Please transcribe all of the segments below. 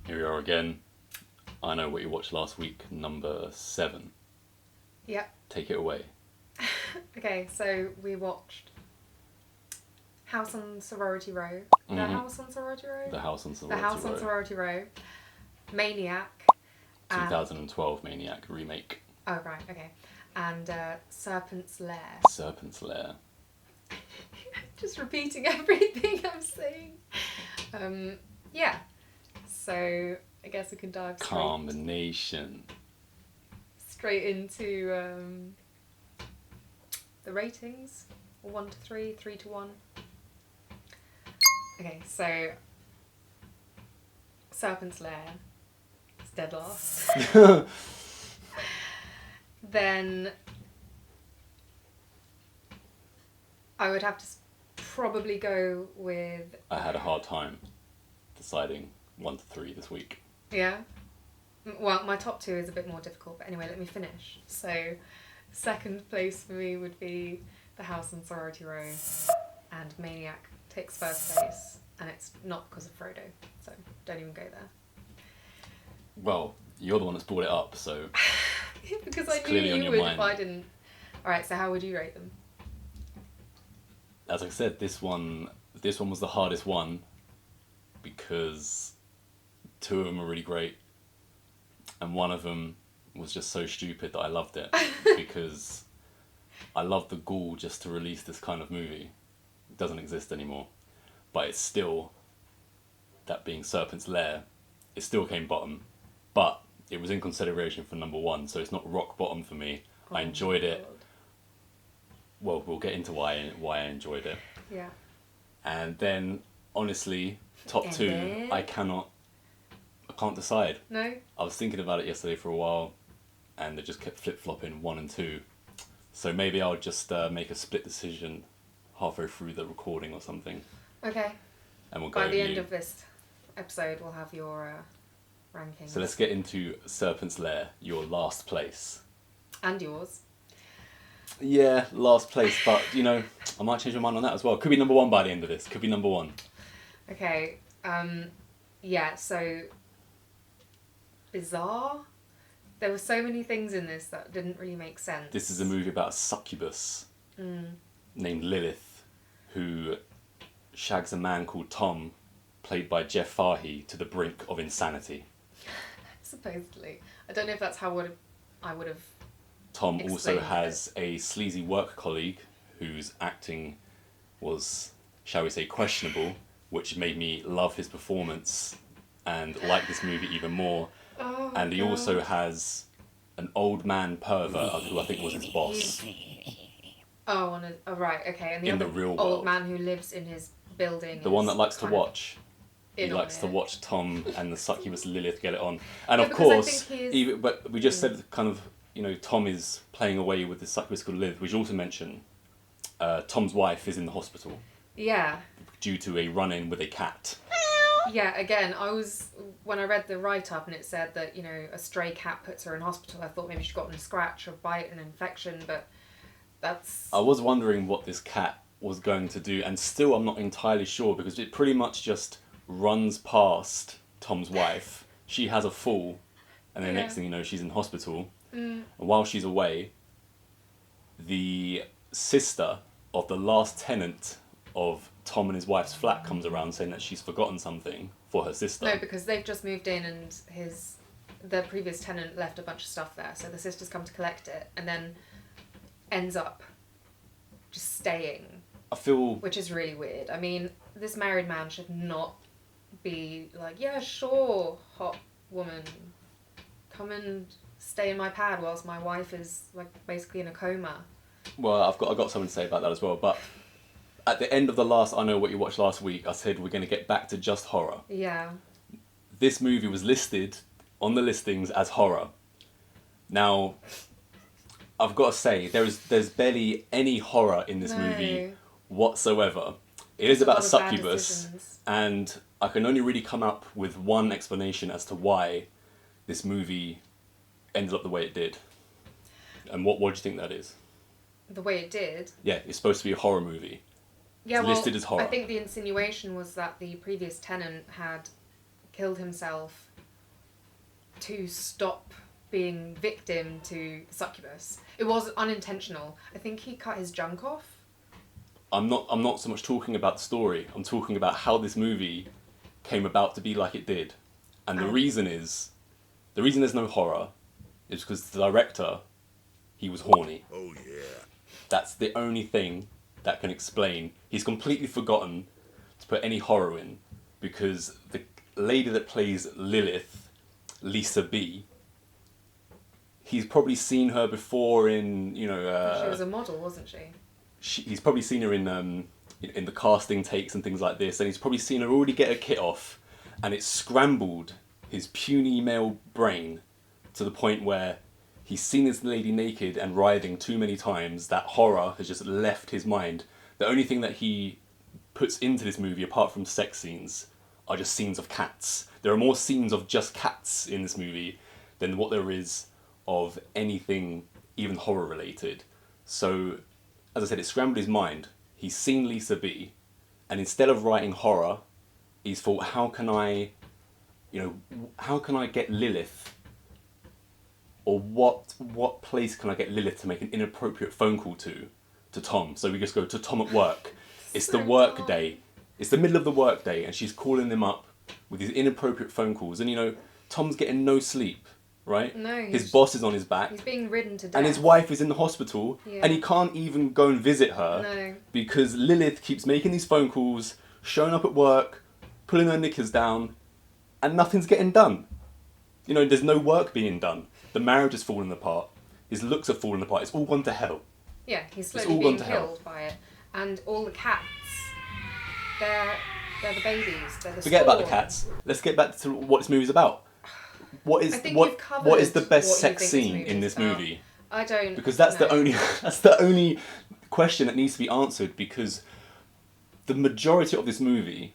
Here we are again. I know what you watched last week, number 7. Yep. Take it away. Okay, so we watched House on Sorority Row. The House on Sorority Row? The House on The Sorority House Row. on Sorority Row. Maniac. 2012 Maniac remake. Oh, right, okay. And Serpent's Lair. Serpent's Lair. Just repeating everything I'm saying. Yeah. So I guess we can dive Combination. straight into the ratings. 1 to 3, 3 to 1. Okay, so Serpent's Lair is dead last. Then I would have to probably go with... I had a hard time deciding 1 to 3 this week. Yeah? Well, my top 2 is a bit more difficult, but anyway, let me finish. So, second place for me would be The House on Sorority Row, and Maniac takes first place, and it's not because of Frodo, so don't even go there. Well, you're the one that's brought it up, so... Because It's I knew clearly on you your would mind. if I didn't. Alright, so how would you rate them? As I said, this one was the hardest one because 2 of them are really great and one of them was just so stupid that I loved it because I love the gall just to release this kind of movie. It doesn't exist anymore, but it's still, that being Serpent's Lair, it still came bottom, but it was in consideration for number 1, so it's not rock bottom for me. I enjoyed it. Well, we'll get into why I enjoyed it. Yeah. And then, honestly, top 2, I can't decide. No? I was thinking about it yesterday for a while, and they just kept flip-flopping 1 and 2. So maybe I'll just make a split decision halfway through the recording or something. Okay. And we'll go By the with end you. of this episode, we'll have your rankings. So let's get into Serpent's Lair, your last place. And yours. Yeah, last place, but, I might change my mind on that as well. Could be number 1 by the end of this. Could be number 1. Okay. Yeah, so... bizarre. There were so many things in this that didn't really make sense. This is a movie about a succubus named Lilith, who shags a man called Tom, played by Jeff Fahey, to the brink of insanity. Supposedly. I don't know if that's how I would have... Tom also explained has a sleazy work colleague whose acting was, shall we say, questionable, which made me love his performance and like this movie even more. Oh, And he God. also has an old man pervert who I think was his boss. Oh, right, okay. And the In the other real old world. man who lives in his building. The one that likes to watch. He in on likes to it. watch Tom and the succubus Lilith get it on. And Yeah, of because I course, think he is- even, but we just said kind of, Tom is playing away with the succubus called Lilith. We should also mention Tom's wife is in the hospital Yeah. due to a run-in with a cat. Yeah, again, when I read the write-up and it said that, a stray cat puts her in hospital, I thought maybe she got in a scratch or bite, an infection, but that's... I was wondering what this cat was going to do, and still I'm not entirely sure, because it pretty much just runs past Tom's wife. She has a fall, and then next thing you know, she's in hospital. And while she's away, the sister of the last tenant of Tom and his wife's flat comes around saying that she's forgotten something for her sister. No, because they've just moved in and the previous tenant left a bunch of stuff there, so the sister's come to collect it, and then ends up just staying, I feel... which is really weird. I mean, this married man should not be like, yeah, sure, hot woman, come and stay in my pad whilst my wife is like basically in a coma. Well, I've got something to say about that as well, but at the end of the last I Know What You Watched Last Week, I said we're going to get back to just horror. Yeah. This movie was listed on the listings as horror. Now, I've got to say, there's barely any horror in this movie whatsoever. It is about a succubus, and I can only really come up with one explanation as to why this movie ended up the way it did. And what do you think that is? The way it did? Yeah, it's supposed to be a horror movie. Yeah, it's listed as horror. I think the insinuation was that the previous tenant had killed himself to stop being victim to the succubus. It was unintentional. I think he cut his junk off. I'm not so much talking about the story. I'm talking about how this movie came about to be like it did. And the reason there's no horror is because the director, he was horny. Oh, yeah. That's the only thing that can explain. He's completely forgotten to put any horror in, because the lady that plays Lilith, Lisa B, he's probably seen her before in, she was a model, wasn't she? He's probably seen her in the casting takes and things like this, and he's probably seen her already get her kit off, and it's scrambled his puny male brain to the point where he's seen this lady naked and writhing too many times that horror has just left his mind. The only thing that he puts into this movie, apart from sex scenes, are just scenes of cats. There are more scenes of just cats in this movie than what there is of anything even horror related. So, as I said, it scrambled his mind. He's seen Lisa B, and instead of writing horror, he's thought, how can I get Lilith, or what place can I get Lilith to make an inappropriate phone call to Tom? So we just go to Tom at work. It's the work day. It's the middle of the work day, and she's calling him up with these inappropriate phone calls. And Tom's getting no sleep, right? No. His boss is on his back. He's being ridden to death. And his wife is in the hospital, and he can't even go and visit her. No. Because Lilith keeps making these phone calls, showing up at work, pulling her knickers down, and nothing's getting done. There's no work being done. The marriage is falling apart. His looks are falling apart. It's all gone to hell. Yeah, he's slowly being killed by it. And all the cats, they're the babies. They're the Forget about the spawn. cats. Let's get back to what this movie's about. What is the best sex scene in this movie? I don't. Because that's know. the only question that needs to be answered, because the majority of this movie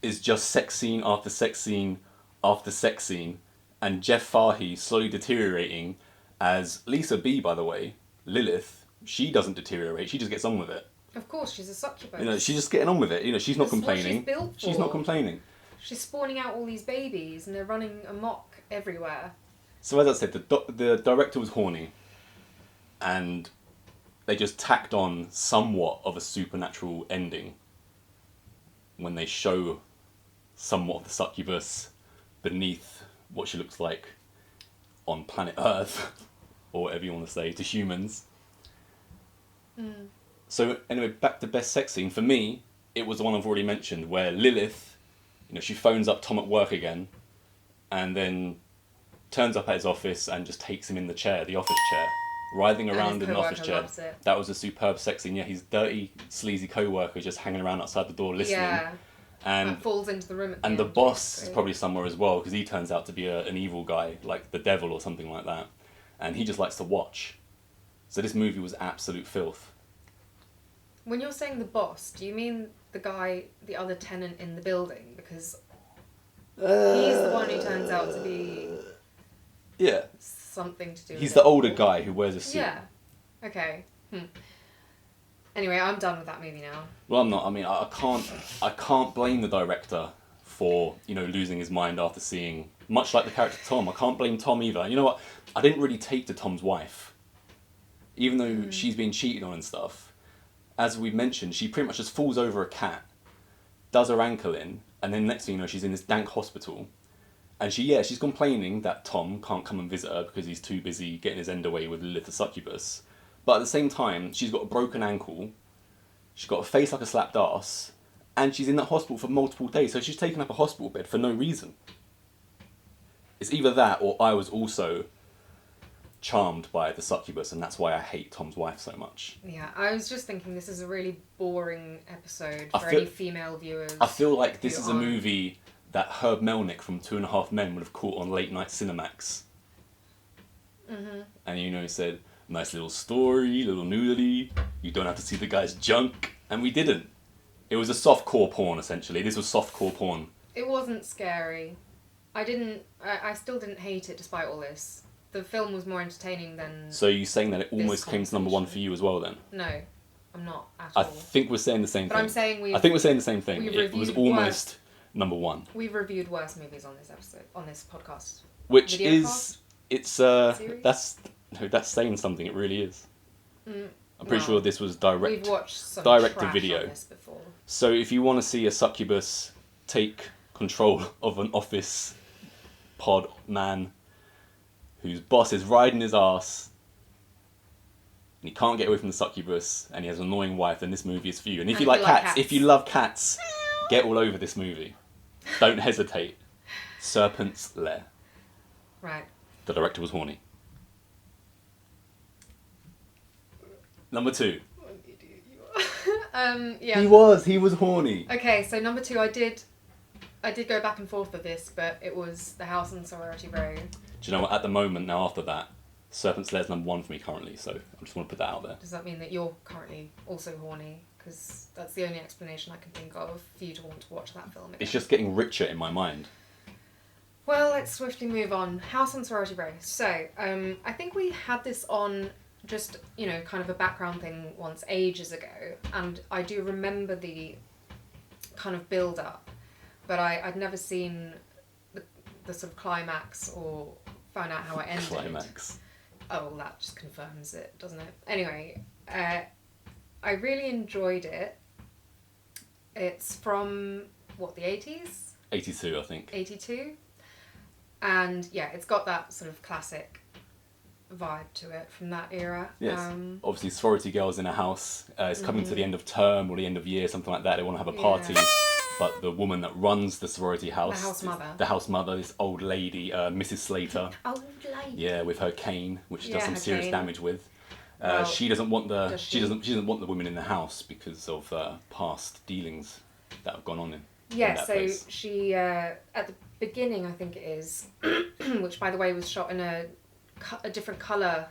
is just sex scene after sex scene after sex scene, and Jeff Fahey slowly deteriorating as Lisa B, by the way, Lilith. She doesn't deteriorate. She just gets on with it. Of course, she's a succubus. She's just getting on with it. She's not complaining. What she's built for. She's not complaining. She's spawning out all these babies, and they're running amok everywhere. So as I said, the director was horny, and they just tacked on somewhat of a supernatural ending when they show somewhat of the succubus beneath what she looks like on planet Earth, or whatever you want to say, to humans. Mm. So anyway, back to best sex scene. For me, it was the one I've already mentioned, where Lilith, she phones up Tom at work again, and then turns up at his office and just takes him in the office chair, writhing around in the office chair. That was a superb sex scene. Yeah, his dirty, sleazy co-worker just hanging around outside the door listening. Yeah. And falls into the room at the and the end, boss is probably somewhere as well, because he turns out to be an evil guy, like the devil or something like that. And he just likes to watch. So this movie was absolute filth. When you're saying the boss, do you mean the guy, the other tenant in the building? Because he's the one who turns out to be something to do with He's it. the older guy who wears a suit. Yeah. Okay. Anyway, I'm done with that movie now. Well, I'm not. I mean, I can't blame the director for, losing his mind after seeing, much like the character Tom. I can't blame Tom either. And you know what? I didn't really take to Tom's wife. Even though she's been cheated on and stuff. As we mentioned, she pretty much just falls over a cat, does her ankle in, and then next thing you know, she's in this dank hospital. And she's complaining that Tom can't come and visit her because he's too busy getting his end away with Lilith the succubus. But at the same time, she's got a broken ankle, she's got a face like a slapped ass, and she's in that hospital for multiple days, so she's taken up a hospital bed for no reason. It's either that, or I was also charmed by the succubus, and that's why I hate Tom's wife so much. Yeah, I was just thinking this is a really boring episode for any female viewers. I feel like this is a movie that Herb Melnick from 2.5 Men would have caught on late night Cinemax. Mm-hmm. And he said, nice little story, little nudity, you don't have to see the guy's junk. And we didn't. It was a softcore porn, essentially. This was softcore porn. It wasn't scary. I still didn't hate it despite all this. The film was more entertaining than... So you're saying that it almost came to number one for you as well, then? No, I'm not at all. I think we're saying the same thing. But I'm saying I think we're saying the same thing. It was almost number one. We've reviewed worse movies on this episode, on this podcast. Which Videocast? it's Series? that's saying something. It really is. I'm pretty Well, sure this was We've watched some direct to trash video. on this before. So if you want to see a succubus take control of an office pod man whose boss is riding his ass and he can't get away from the succubus and he has an annoying wife, then this movie is for you. And if you like cats, if you love cats, get all over this movie. Don't hesitate. Serpent's Lair. Right. The director was horny. Number 2. What an idiot you are. Yeah. He was horny. Okay, so number 2, I did go back and forth with this, but it was The House on Sorority Row. Do you know what? At the moment, now after that, Serpent's Lair's number 1 for me currently, so I just want to put that out there. Does that mean that you're currently also horny? Because that's the only explanation I can think of for you to want to watch that film again. It's just getting richer in my mind. Well, let's swiftly move on. House on Sorority Row. So, I think we had this on just, kind of a background thing once ages ago, and I do remember the kind of build-up, but I'd never seen the sort of climax or found out how it ended. Climax. Oh, well, that just confirms it, doesn't it? Anyway, I really enjoyed it. It's from, the 80s? 82, I think. 82. And yeah, it's got that sort of classic vibe to it from that era. Yes. Obviously, sorority girls in a house. It's coming to the end of term or the end of year, something like that. They want to have a party. Yeah. But the woman that runs the sorority house... The house mother. This old lady, Mrs. Slater. Old lady. Yeah, with her cane, which she does some serious cane. damage with. Well, she doesn't want she doesn't want the women in the house because of past dealings that have gone on in that so place. she at the beginning, I think it is, which by the way was shot in a different colour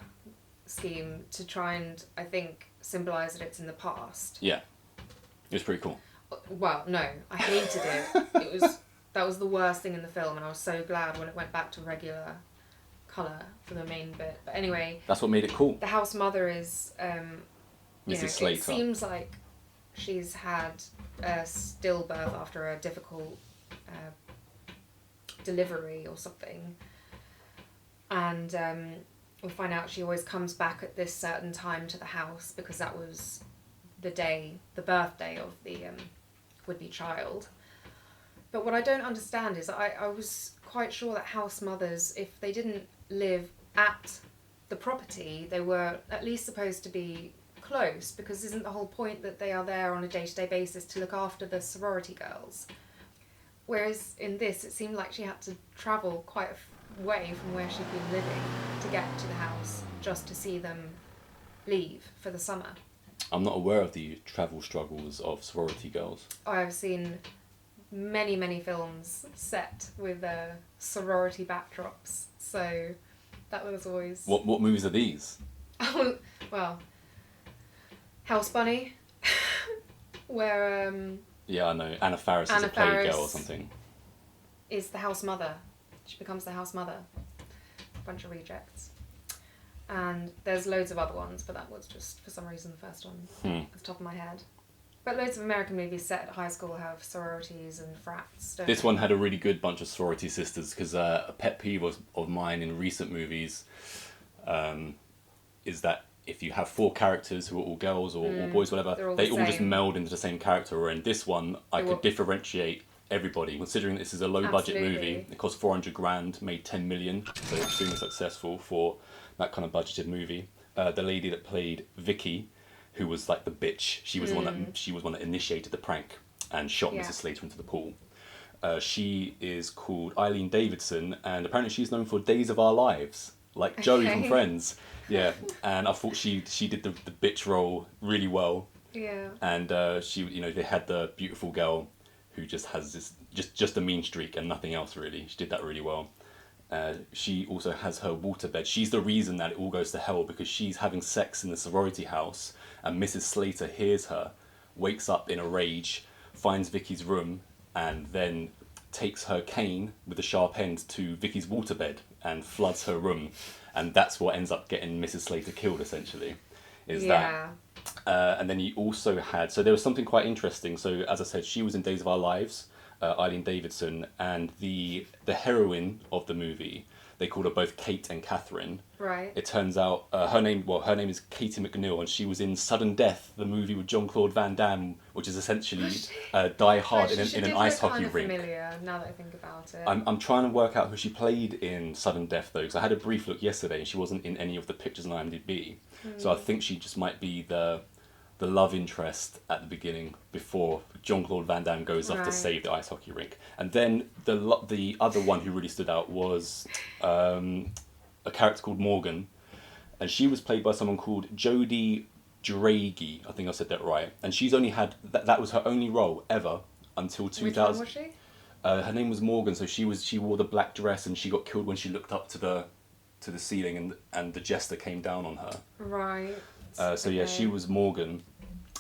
scheme to try and, I think, symbolise that it's in the past. Yeah, it was pretty cool. Well, no, I hated it. That was the worst thing in the film, and I was so glad when it went back to regular colour for the main bit. But anyway, That's what made it cool. the house mother is, Mrs. Slater. It seems like she's had a stillbirth after a difficult delivery or something, and we find out she always comes back at this certain time to the house because that was the birthday of the would-be child. But what I don't understand is I was quite sure that house mothers, if they didn't live at the property, they were at least supposed to be close, because isn't the whole point that they are there on a day-to-day basis to look after the sorority girls? Whereas in this, it seemed like she had to travel quite a way from where she'd been living to get to the house just to see them leave for the summer. I'm not aware of the travel struggles of sorority girls. I've seen many, many films set with sorority backdrops, so that was always... What movies are these? Well, House Bunny, where Yeah, I know. Anna Faris is a playgirl or something. is the house mother. She becomes the house mother. Bunch of rejects. And there's loads of other ones, but that was just, for some reason, the first one off the top of my head. But loads of American movies set at high school have sororities and frats, don't This they? one had a really good bunch of sorority sisters, because a pet peeve of mine in recent movies is that if you have 4 characters who are all girls or boys, whatever, all they the all just same. meld into the same character. Or in this one, I could differentiate everybody, considering this is a low-budget Absolutely. movie. It cost 400 grand, made 10 million, so extremely successful for that kind of budgeted movie. The lady that played Vicky, who was like the bitch, she was the one that initiated the prank and shot Yeah. Mrs. Slater into the pool. She is called Eileen Davidson, and apparently she's known for Days of Our Lives, like Joey from Okay. Friends. Yeah, and I thought she did the bitch role really well. Yeah. And they had the beautiful girl who just has this just a mean streak and nothing else really. She did that really well. She also has her waterbed. She's the reason that it all goes to hell, because she's having sex in the sorority house and Mrs. Slater hears her, wakes up in a rage, finds Vicky's room, and then takes her cane with a sharp end to Vicky's waterbed and floods her room. And that's what ends up getting Mrs. Slater killed, essentially, that. And then you also had... So there was something quite interesting. So, as I said, she was in Days of Our Lives, Eileen Davidson, and the heroine of the movie, they called her both Kate and Catherine. Right. It turns out her name is Katie McNeil, and she was in Sudden Death, the movie with Jean-Claude Van Damme, which is essentially Die Hard in an ice hockey kind of rink. Familiar, now that I think about it. I'm trying to work out who she played in Sudden Death though, because I had a brief look yesterday, and she wasn't in any of the pictures on IMDb. So I think she just might be the love interest at the beginning before Jean-Claude Van Damme goes off to save the ice hockey rink. And then the other one who really stood out was a character called Morgan, and she was played by someone called Jodie Draghi. I think I said that right. And she's only had that was her only role ever until 2000. Which one was she? Her name was Morgan. So she wore the black dress, and she got killed when she looked up to the ceiling, and the jester came down on her. Right. So yeah, she was Morgan,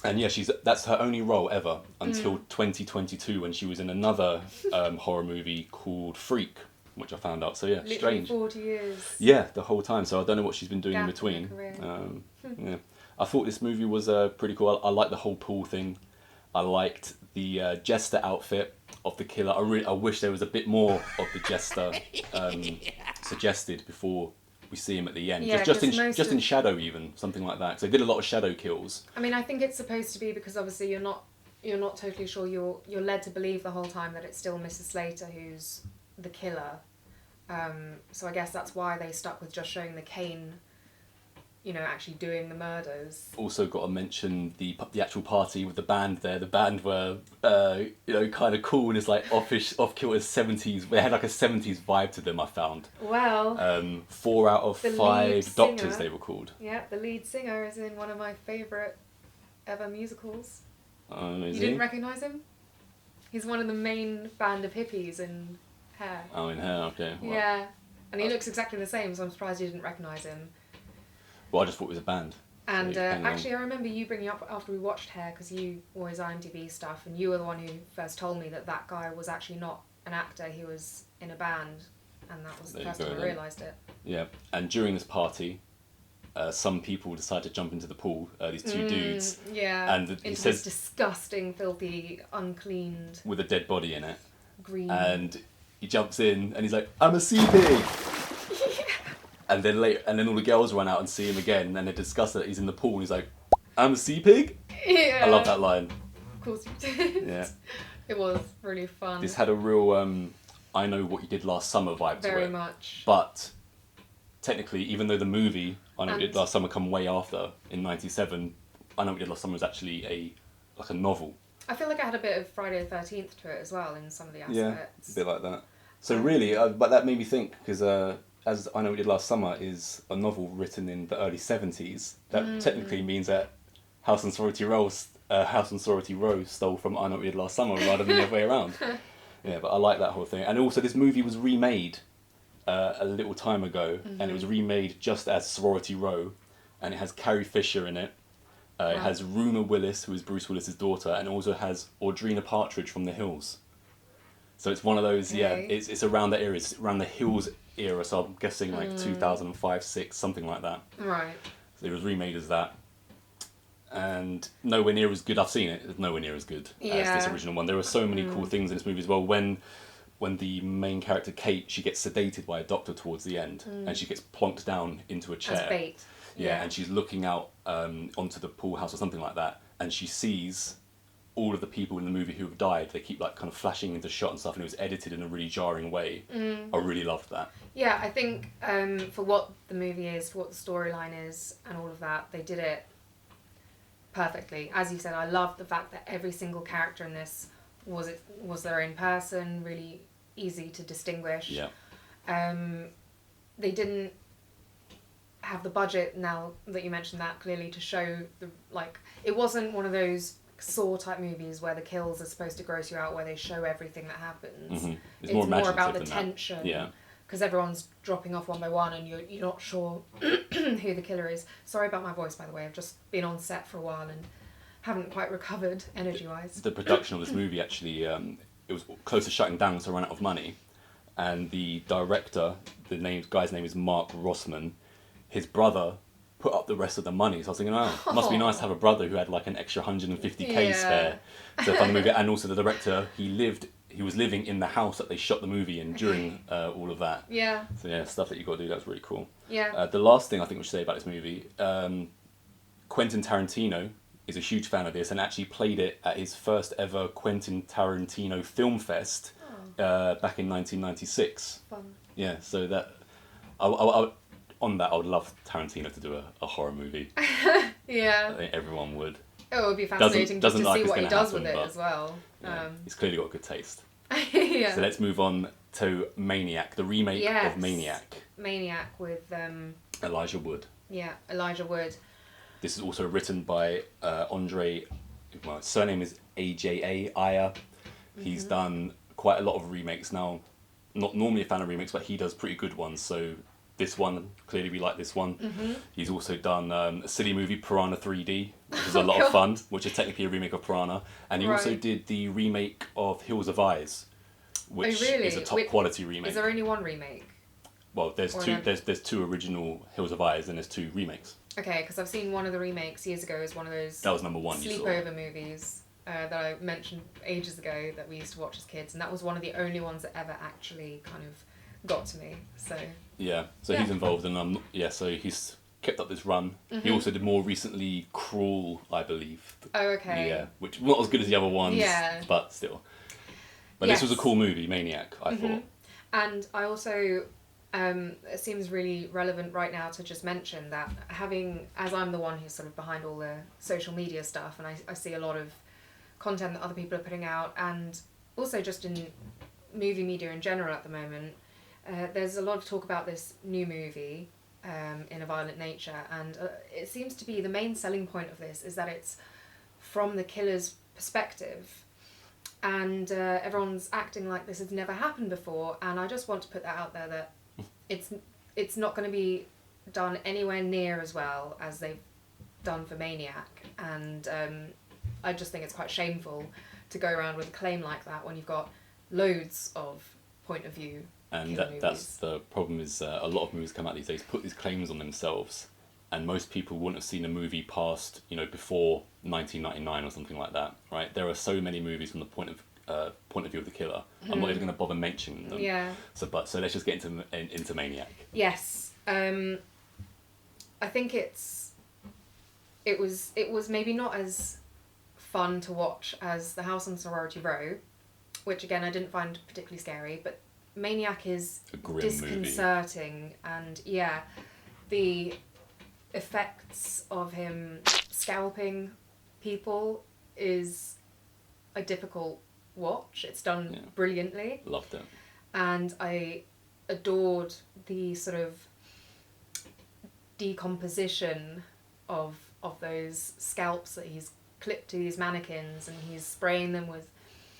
and yeah, that's her only role ever until 2022 when she was in another horror movie called Freak, which I found out. So yeah, Literally strange. 40 years. Yeah, the whole time. So I don't know what she's been doing in Gap in between. her career. Yeah, I thought this movie was pretty cool. I liked the whole pool thing. I liked the jester outfit of the killer. I wish there was a bit more of the jester suggested before we see him at the end. Yeah, just most in shadow, even something like that. Because they did a lot of shadow kills. I mean, I think it's supposed to be because obviously you're not totally sure. You're led to believe the whole time that it's still Mrs. Slater who's the killer. So I guess that's why they stuck with just showing the cane, actually doing the murders. Also got to mention the actual party with the band there. The band were, kind of cool, and it's like off-kilter 70s. They had like a 70s vibe to them, I found. Well. 4 out of the 5 Doctors, singer, they were called. Yeah, the lead singer is in one of my favourite ever musicals. You didn't recognise him? He's one of the main band of hippies in Hair. Oh, in Hair, okay. Well, yeah, and he looks exactly the same, so I'm surprised you didn't recognise him. Well, I just thought it was a band. And actually, I remember you bringing up after we watched Hair, because you always IMDb stuff, and you were the one who first told me that guy was actually not an actor, he was in a band, and that was the first time I realised it. Yeah, and during this party, some people decide to jump into the pool, these two dudes. Yeah, and into this disgusting, filthy, uncleaned... with a dead body in it. Green. And he jumps in, and he's like, "I'm a sea pig!" And then all the girls run out and see him again, and they discuss that he's in the pool, and he's like, "I'm a sea pig?" Yeah. I love that line. Of course you did. Yeah. It was really fun. This had a real I Know What You Did Last Summer vibe to it. Very much. But technically, even though the movie I Know What You Did Last Summer come way after, in 97, I Know What You Did Last Summer was actually a novel. I feel like it had a bit of Friday the 13th to it as well in some of the aspects. Yeah, a bit like that. So really, but that made me think, because as I Know We Did Last Summer is a novel written in the early 70s, that technically means that House on Sorority Row stole from I Know We Did Last Summer rather than the other way around. Yeah, but I like that whole thing. And also this movie was remade a little time ago, and it was remade just as Sorority Row, and it has Carrie Fisher in it. It has Ruma Willis, who is Bruce Willis's daughter, and also has Audrina Partridge from The Hills. So it's one of those, it's around that era, it's around the Hills era, so I'm guessing like 2005, 6, something like that. Right. So it was remade as that. And nowhere near as good, I've seen it, it's nowhere near as good as this original one. There were so many cool things in this movie as well. When the main character, Kate, she gets sedated by a doctor towards the end, and she gets plonked down into a chair. As bait. Yeah, and she's looking out onto the pool house or something like that, and she sees all of the people in the movie who have died. They keep like kind of flashing into shot and stuff, and it was edited in a really jarring way. I really loved that. Yeah, I think for what the movie is, for what the storyline is, and all of that, they did it perfectly. As you said, I loved the fact that every single character in this was their own person, really easy to distinguish. Yeah. They didn't have the budget, now that you mentioned that, clearly to show it wasn't one of those Saw type movies where the kills are supposed to gross you out, where they show everything that happens. Mm-hmm. It's more about the than tension. that. Yeah. Because everyone's dropping off one by one, and you're not sure who the killer is. Sorry about my voice, by the way. I've just been on set for a while and haven't quite recovered energy-wise. The production of this movie actually, it was close to shutting down, so I ran out of money. And the director, guy's name is Mark Rossman. His brother put up the rest of the money. So I was thinking, it must be nice to have a brother who had like an extra 150k spare to fund the movie. And also the director, he lived he was living in the house that they shot the movie in during all of that. Yeah. So yeah, stuff that you got to do. That's really cool. Yeah. The last thing I think we should say about this movie, Quentin Tarantino is a huge fan of this and actually played it at his first ever Quentin Tarantino Film Fest back in 1996. Fun. Yeah, so that I would love Tarantino to do a horror movie. Yeah. I think everyone would. Oh, it would be fascinating Doesn't to like see it's what he gonna does happen, with it but, as well. Yeah, he's clearly got good taste. Yeah. So let's move on to Maniac, the remake of Maniac. Maniac with Elijah Wood. Yeah, Elijah Wood. This is also written by Andre. Well, his surname is AJA Aya. He's done quite a lot of remakes now. Not normally a fan of remakes, but he does pretty good ones. So this one, clearly we like this one. He's also done a silly movie, Piranha 3D, which is a lot of fun, which is technically a remake of Piranha. And he also did the remake of Hills of Eyes, which is a top quality remake. Is there only one remake? Well, there's two. There's two original Hills of Eyes, and there's two remakes. Okay, because I've seen one of the remakes years ago as one of those. That was number one. Sleepover movies that I mentioned ages ago that we used to watch as kids, and that was one of the only ones that ever actually kind of got to me. So. Yeah. So he's involved, and so he's kept up this run. He also did more recently Crawl, I believe. Oh, okay. Yeah, which not as good as the other ones. Yeah. But still. But this was a cool movie, Maniac. I thought. And I also. It seems really relevant right now to just mention that as I'm the one who's sort of behind all the social media stuff, and I see a lot of content that other people are putting out, and also just in movie media in general at the moment, there's a lot of talk about this new movie, In a Violent Nature, and it seems to be the main selling point of this is that it's from the killer's perspective. And everyone's acting like this has never happened before, and I just want to put that out there that it's not going to be done anywhere near as well as they've done for Maniac, and I just think it's quite shameful to go around with a claim like that when you've got loads of point of view. And that's the problem is a lot of movies come out these days put these claims on themselves, and most people wouldn't have seen a movie past before 1999 or something like that, right? There are so many movies from the point of view of the killer. I'm not even going to bother mentioning them. Yeah. So let's just get into Maniac. Yes. I think it was maybe not as fun to watch as The House on Sorority Row, which again I didn't find particularly scary, but Maniac is a grim disconcerting movie. And the effects of him scalping people is a difficult watch. It's done brilliantly. Loved it. And I adored the sort of decomposition of those scalps that he's clipped to these mannequins, and he's spraying them with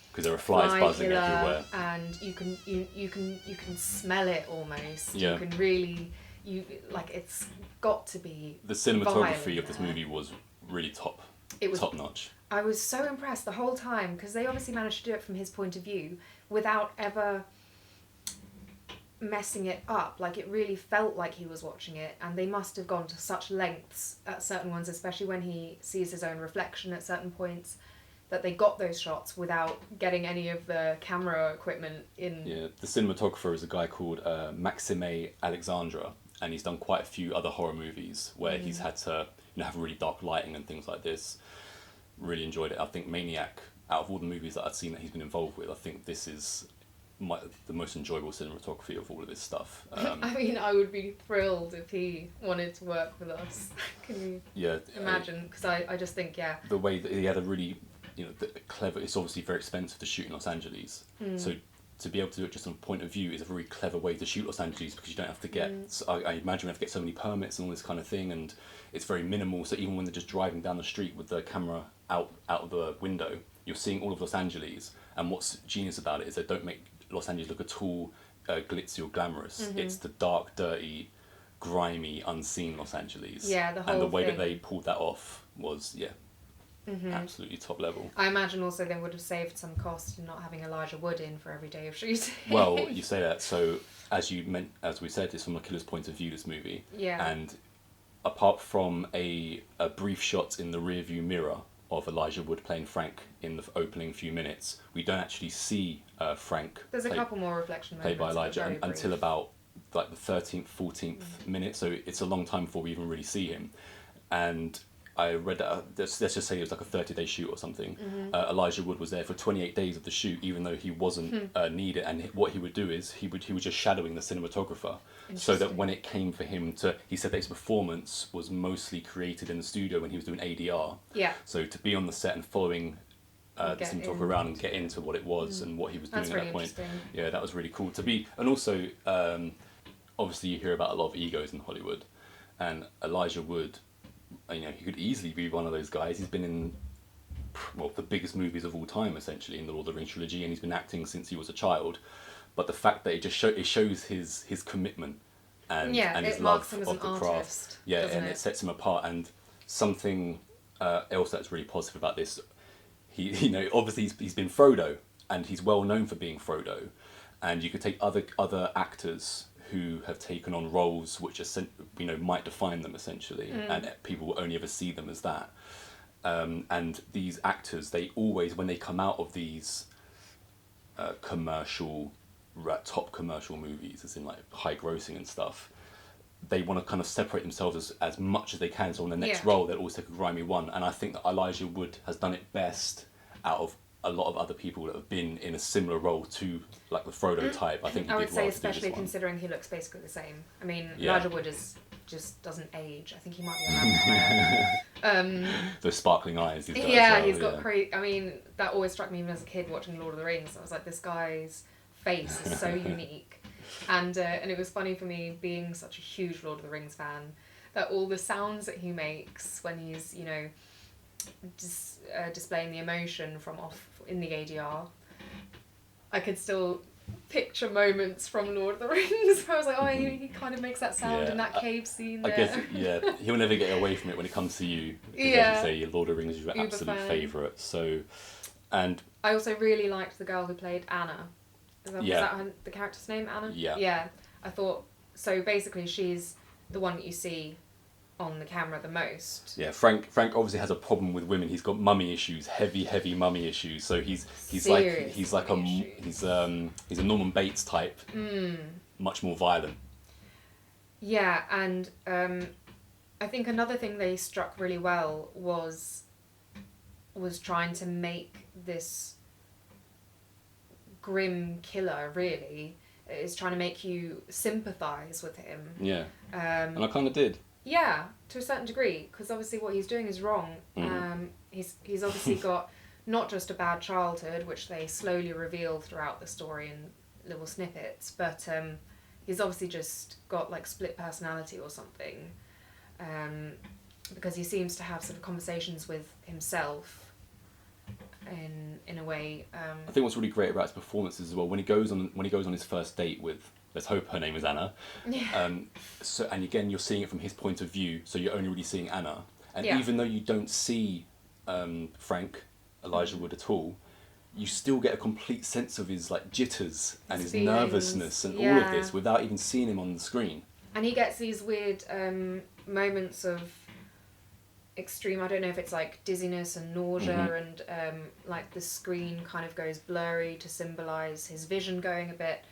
because there are flies buzzing everywhere, and you can smell it almost. Yeah. You can really it's got to be. The cinematography of this movie was really top notch. I was so impressed the whole time because they obviously managed to do it from his point of view without ever messing it up. Like, it really felt like he was watching it, and they must have gone to such lengths at certain ones, especially when he sees his own reflection at certain points, that they got those shots without getting any of the camera equipment in. Yeah, the cinematographer is a guy called Maxime Alexandra, and he's done quite a few other horror movies where he's had to have really dark lighting and things like this. Really enjoyed it. I think Maniac, out of all the movies that I've seen that he's been involved with, I think this is the most enjoyable cinematography of all of this stuff. I mean, I would be thrilled if he wanted to work with us. Can you imagine? Because I just think, the way that he had a really, clever. It's obviously very expensive to shoot in Los Angeles, so to be able to do it just from a point of view is a very clever way to shoot Los Angeles, because you don't have to get. I imagine we have to get so many permits and all this kind of thing, and it's very minimal. So even when they're just driving down the street with the camera out of the window, you're seeing all of Los Angeles. And what's genius about it is they don't make Los Angeles look at all glitzy or glamorous. It's the dark, dirty, grimy, unseen Los Angeles. Yeah, the whole and the way thing. that they pulled that off was absolutely top level. I imagine also they would have saved some cost in not having Elijah Wood in for every day of shooting. Well, you say that. So as we said, it's from a killer's point of view, this movie. Yeah. And apart from a brief shot in the rear view mirror of Elijah Wood playing Frank in the opening few minutes, we don't actually see Frank. There's a couple more reflection moments. Played by Elijah until about like the 13th, 14th minute. So it's a long time before we even really see him. And I read that, let's just say it was like a 30-day shoot or something. Elijah Wood was there for 28 days of the shoot, even though he wasn't needed. And what he would do is he was just shadowing the cinematographer, so that when it came for him to, he said that his performance was mostly created in the studio when he was doing ADR. Yeah. So to be on the set and following the cinematographer around and get into what it was and what he was doing at that point. Yeah, that was really cool to be. And also, obviously, you hear about a lot of egos in Hollywood, and Elijah Wood, you know, he could easily be one of those guys. He's been in, well, the biggest movies of all time, essentially, in the Lord of the Rings trilogy, and he's been acting since he was a child. But the fact that it shows his commitment and his love of the craft. Yeah, and it sets him apart. And something else that's really positive about this, you know, obviously he's been Frodo, and he's well known for being Frodo. And you could take other actors who have taken on roles which are, you know, might define them essentially, and people will only ever see them as that. And these actors, they always, when they come out of these top commercial movies, as in like high grossing and stuff, they want to kind of separate themselves as much as they can. So on the next role, they'll always take a grimy one. And I think that Elijah Wood has done it best out of a lot of other people that have been in a similar role to like the Frodo type. I think I would say, especially considering he looks basically the same. I mean, Elijah Wood just doesn't age. I think he might be a vampire. Those sparkling eyes. He's got crazy. I mean, that always struck me even as a kid watching Lord of the Rings. I was like, this guy's face is so unique, and it was funny for me, being such a huge Lord of the Rings fan, that all the sounds that he makes when he's, you know, displaying the emotion from off in the ADR, I could still picture moments from Lord of the Rings where I was like, oh, he kind of makes that sound in that cave scene there. I guess, he'll never get away from it when it comes to you. As you say, Lord of the Rings is your absolute favourite. So, and I also really liked the girl who played Anna. Is that the character's name, Anna? Yeah. Yeah. I thought, so basically she's the one that you see on the camera the most. Yeah, Frank obviously has a problem with women. He's got mummy issues, heavy mummy issues. So he's a Norman Bates type, much more violent. Yeah, and I think another thing they struck really well was trying to make this grim killer, really, is trying to make you sympathise with him. Yeah, and I kind of did. Yeah, to a certain degree, because obviously what he's doing is wrong. He's obviously got not just a bad childhood, which they slowly reveal throughout the story in little snippets, but he's obviously just got like split personality or something, because he seems to have sort of conversations with himself in a way. I think what's really great about his performances as well, when he goes on his first date with, let's hope her name is Anna. Yeah. So, and again, you're seeing it from his point of view, so you're only really seeing Anna. And even though you don't see Frank, Elijah Wood at all, you still get a complete sense of his like jitters and his nervousness and all of this without even seeing him on the screen. And he gets these weird moments of extreme, I don't know if it's like dizziness and nausea, and like the screen kind of goes blurry to symbolise his vision going a bit.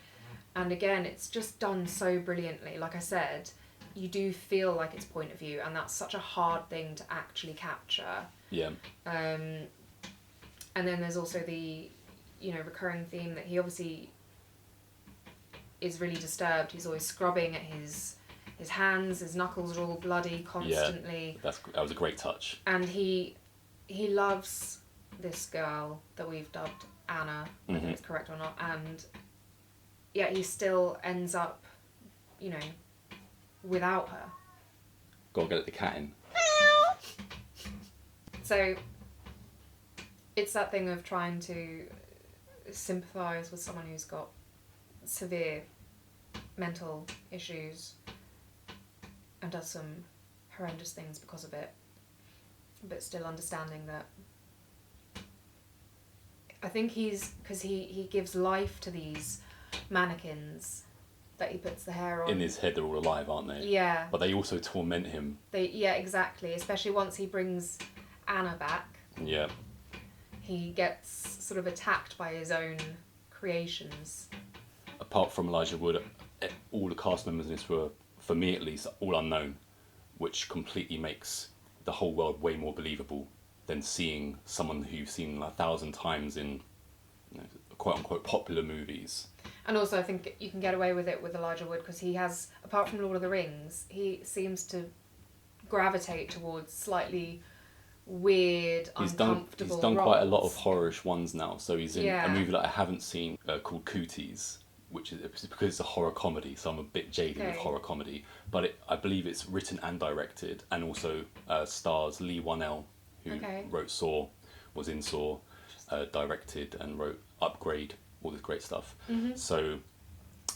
And again, it's just done so brilliantly. Like I said, you do feel like it's point of view, and that's such a hard thing to actually capture. Yeah. And then there's also the, you know, recurring theme that he obviously is really disturbed. He's always scrubbing at his hands. His knuckles are all bloody constantly. Yeah, that was a great touch. And he loves this girl that we've dubbed Anna, whether it's correct or not, and yet he still ends up, you know, without her. Gotta get the cat in. So it's that thing of trying to sympathise with someone who's got severe mental issues and does some horrendous things because of it, but still understanding that I think because he gives life to these mannequins that he puts the hair on. In his head, they're all alive, aren't they? Yeah. But they also torment him. Yeah, exactly. Especially once he brings Anna back, Yeah. He gets sort of attacked by his own creations. Apart from Elijah Wood, all the cast members in this were, for me at least, all unknown, which completely makes the whole world way more believable than seeing someone who you've seen 1,000 times in, quote unquote, popular movies. And also, I think you can get away with it with Elijah Wood because he has, apart from Lord of the Rings, he seems to gravitate towards slightly weird, uncomfortable He's done quite a lot of roles. horror-ish ones now. So he's in a movie that I haven't seen called Cooties, which is because it's a horror comedy. So I'm a bit jaded with horror comedy, but I believe it's written and directed, and also stars Lee Whannell, who wrote Saw, was in Saw, directed and wrote Upgrade, all this great stuff. So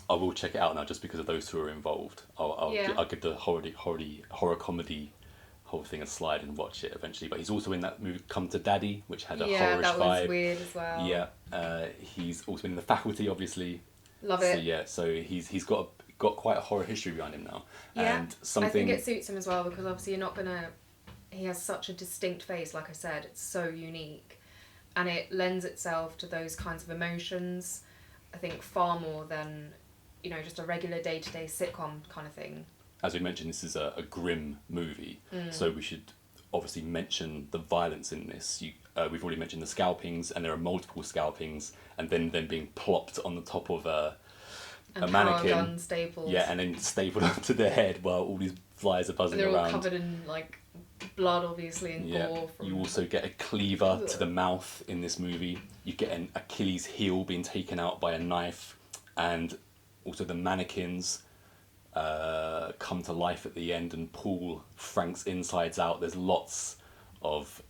I will check it out now just because of those two are involved. I'll give the horror comedy whole thing a slide and watch it eventually. But he's also in that movie Come to Daddy, which had a horror-ish vibe. Yeah, that was weird as well. Yeah, he's also been in The Faculty, obviously. Love it. So yeah, so he's got quite a horror history behind him now. Yeah, and something... I think it suits him as well because obviously you're not gonna. He has such a distinct face, like I said, it's so unique, and it lends itself to those kinds of emotions. I think far more than, just a regular day-to-day sitcom kind of thing. As we mentioned, this is a grim movie, so we should obviously mention the violence in this. We've already mentioned the scalpings, and there are multiple scalpings, and then them being plopped on the top of a mannequin. Gun stapled. Yeah, and then stapled onto their head while all these flies are buzzing and they're around. All covered in blood, obviously, and gore. You also get a cleaver to the mouth in this movie. You get an Achilles heel being taken out by a knife, and also the mannequins come to life at the end and pull Frank's insides out. There's lots of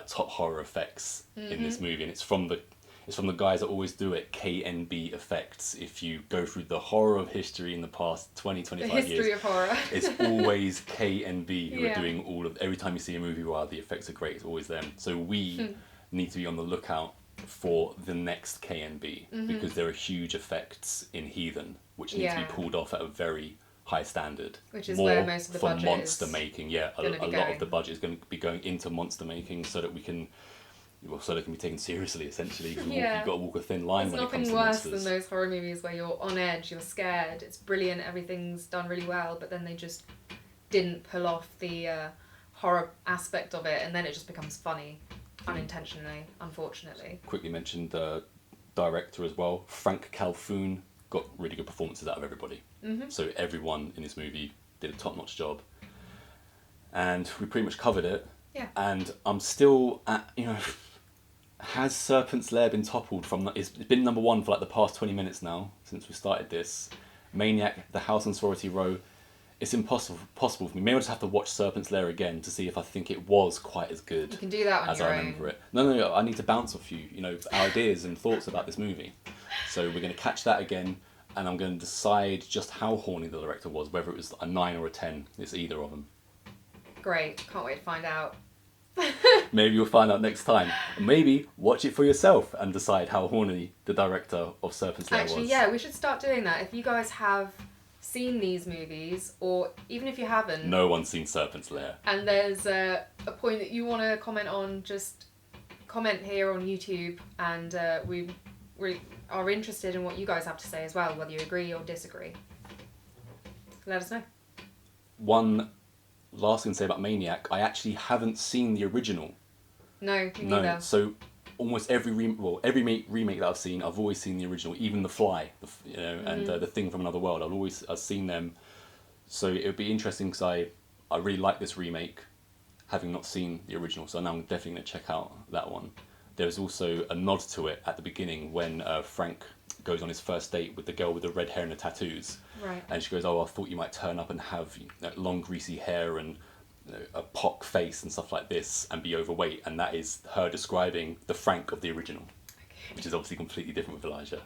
top horror effects in this movie, and it's from the guys that always do it, KNB Effects. If you go through the horror of history in the past 20-25 years, the history of horror, it's always KNB who are doing every time you see a movie where the effects are great, it's always them. So we need to be on the lookout for the next KNB because there are huge effects in Heathen which need to be pulled off at a very high standard. Which is where most of the budget for monster making. Yeah, a lot of the budget is going to be going into monster making so that so they can be taken seriously, essentially. You've got to walk a thin line when it comes to monsters. There's nothing worse than those horror movies where you're on edge, you're scared, it's brilliant, everything's done really well, but then they just didn't pull off the horror aspect of it, and then it just becomes funny, unintentionally, unfortunately. Quickly mentioned the director as well. Frank Calhoun got really good performances out of everybody. So everyone in this movie did a top-notch job. And we pretty much covered it. Yeah. And I'm still at, has Serpent's Lair been toppled from... It's been number one for the past 20 minutes now, since we started this. Maniac, The House on Sorority Row. It's impossible for me. Maybe I'll just have to watch Serpent's Lair again to see if I think it was quite as good. You can do that on as your I remember it. No, I need to bounce off you, ideas and thoughts about this movie. So we're going to catch that again, and I'm going to decide just how horny the director was, whether it was a 9 or a 10. It's either of them. Great, can't wait to find out. Maybe you'll find out next time. Maybe watch it for yourself and decide how horny the director of Serpent's Lair was. Actually, yeah, we should start doing that. If you guys have seen these movies, or even if you haven't... No one's seen Serpent's Lair. And there's a point that you want to comment on, just comment here on YouTube, and we are interested in what you guys have to say as well, whether you agree or disagree. Let us know. One last thing to say about Maniac, I actually haven't seen the original. No, me neither. So almost every remake that I've seen, I've always seen the original. Even The Fly, and The Thing from Another World, I've seen them. So it would be interesting because I really like this remake, having not seen the original. So now I'm definitely going to check out that one. There's also a nod to it at the beginning when Frank goes on his first date with the girl with the red hair and the tattoos. Right. And she goes, I thought you might turn up and have long greasy hair and a pock face and stuff like this and be overweight. And that is her describing the Frank of the original, which is obviously completely different with Elijah.